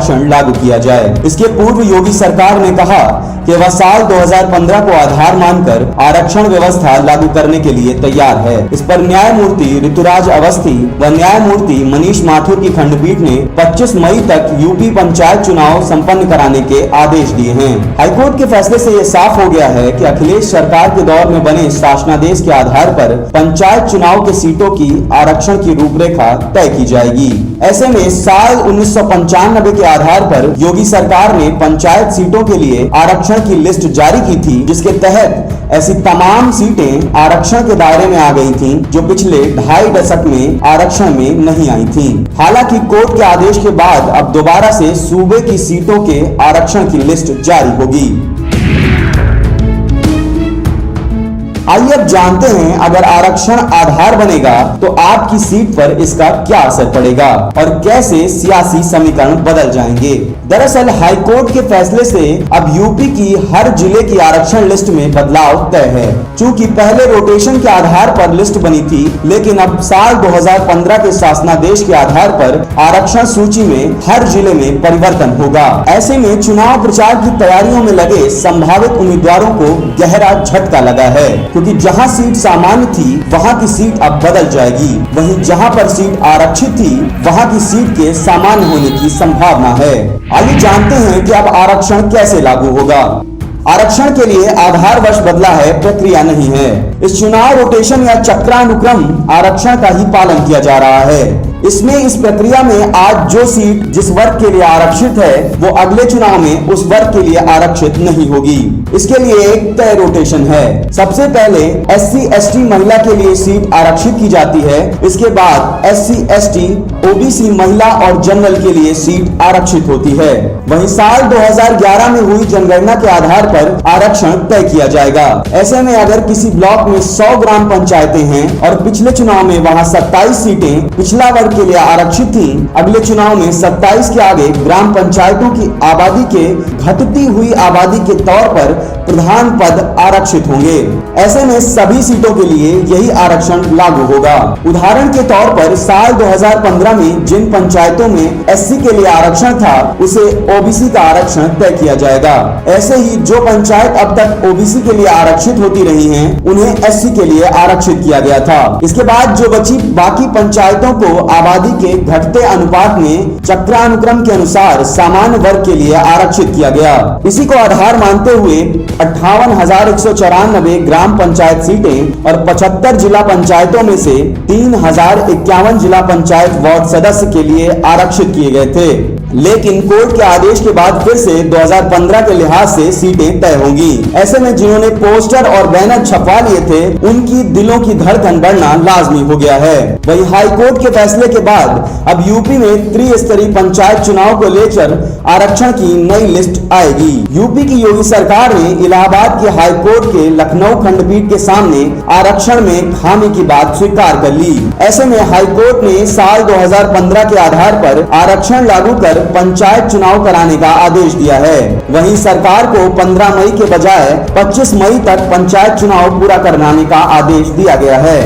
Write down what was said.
आरक्षण लागू किया जाए। इसके पूर्व योगी सरकार ने कहा कि वह साल 2015 को आधार मानकर आरक्षण व्यवस्था लागू करने के लिए तैयार है। इस पर न्यायमूर्ति ऋतुराज अवस्थी व न्यायमूर्ति मनीष माथुर की खंडपीठ ने 25 मई तक यूपी पंचायत चुनाव संपन्न कराने के आदेश दिए हैं। हाईकोर्ट के फैसले से ये साफ हो गया है कि अखिलेश सरकार के दौर में बने शासनादेश के आधार पर पंचायत चुनाव के सीटों की आरक्षण की रूपरेखा तय की जाएगी। ऐसे में साल 1995 के आधार पर योगी सरकार ने पंचायत सीटों के लिए आरक्षण की लिस्ट जारी की थी, जिसके तहत ऐसी तमाम सीटें आरक्षण के दायरे में आ गई थीं, जो पिछले 2.5 दशक में आरक्षण में नहीं आई थीं। हालांकि कोर्ट के आदेश के बाद अब दोबारा से सूबे की सीटों के आरक्षण की लिस्ट जारी होगी। आइए अब जानते हैं, अगर आरक्षण आधार बनेगा तो आपकी सीट पर इसका क्या असर पड़ेगा और कैसे सियासी समीकरण बदल जाएंगे। दरअसल हाईकोर्ट के फैसले से अब यूपी की हर जिले की आरक्षण लिस्ट में बदलाव तय है। चूंकि पहले रोटेशन के आधार पर लिस्ट बनी थी, लेकिन अब साल 2015 के शासनादेश के आधार पर आरक्षण सूची में हर जिले में परिवर्तन होगा। ऐसे में चुनाव प्रचार की तैयारियों में लगे संभावित उम्मीदवारों को गहरा झटका लगा है, क्योंकि जहां सीट सामान्य थी वहां की सीट अब बदल जाएगी। वहीं जहां पर सीट आरक्षित थी वहां की सीट के सामान्य होने की संभावना है। आइए जानते हैं कि अब आरक्षण कैसे लागू होगा। आरक्षण के लिए आधार वर्ष बदला है, प्रक्रिया नहीं है। इस चुनाव रोटेशन या चक्रानुक्रम आरक्षण का ही पालन किया जा रहा है। इसमें इस प्रक्रिया में आज जो सीट जिस वर्ग के लिए आरक्षित है वो अगले चुनाव में उस वर्ग के लिए आरक्षित नहीं होगी। इसके लिए एक तय रोटेशन है। सबसे पहले SC ST महिला के लिए सीट आरक्षित की जाती है। इसके बाद SC ST OBC महिला और जनरल के लिए सीट आरक्षित होती है। वहीं साल 2011 में हुई जनगणना के आधार पर आरक्षण तय किया जाएगा। ऐसे में अगर किसी ब्लॉक में 100 ग्राम पंचायतें हैं और पिछले चुनाव में वहां 27 सीटें पिछला वर्ग के लिए आरक्षित थी, अगले चुनाव में 27 के आगे ग्राम पंचायतों की आबादी के घटती हुई आबादी के तौर पर प्रधान पद आरक्षित होंगे। ऐसे में सभी सीटों के लिए यही आरक्षण लागू होगा। उदाहरण के तौर पर साल 2015 में जिन पंचायतों में SC के लिए आरक्षण था उसे OBC का आरक्षण तय किया जाएगा। ऐसे ही जो पंचायत अब तक OBC के लिए आरक्षित होती रही हैं, उन्हें SC के लिए आरक्षित किया गया था। इसके बाद जो बची बाकी पंचायतों को आबादी के घटते अनुपात में चक्रानुक्रम के अनुसार सामान्य वर्ग के लिए आरक्षित किया गया। इसी को आधार मानते हुए 58,194 ग्राम पंचायत सीटें और 75 जिला पंचायतों में से 3,051 जिला पंचायत वार्ड सदस्य के लिए आरक्षित किए गए थे। लेकिन कोर्ट के आदेश के बाद फिर से 2015 के लिहाज से सीटें तय होंगी। ऐसे में जिन्होंने पोस्टर और बैनर छपवा लिए थे उनकी दिलों की धड़कन बढ़ना लाजमी हो गया है। वहीं हाईकोर्ट के फैसले के बाद अब यूपी में त्रिस्तरीय पंचायत चुनाव को लेकर आरक्षण की नई लिस्ट आएगी। यूपी की योगी सरकार ने इलाहाबाद के हाईकोर्ट के लखनऊ खंडपीठ के सामने आरक्षण में खामी की बात स्वीकार कर ली। ऐसे में हाईकोर्ट ने साल 2015 के आधार पर आरक्षण लागू कर पंचायत चुनाव कराने का आदेश दिया है। वहीं सरकार को 15 मई के बजाय 25 मई तक पंचायत चुनाव पूरा कराने का आदेश दिया गया है।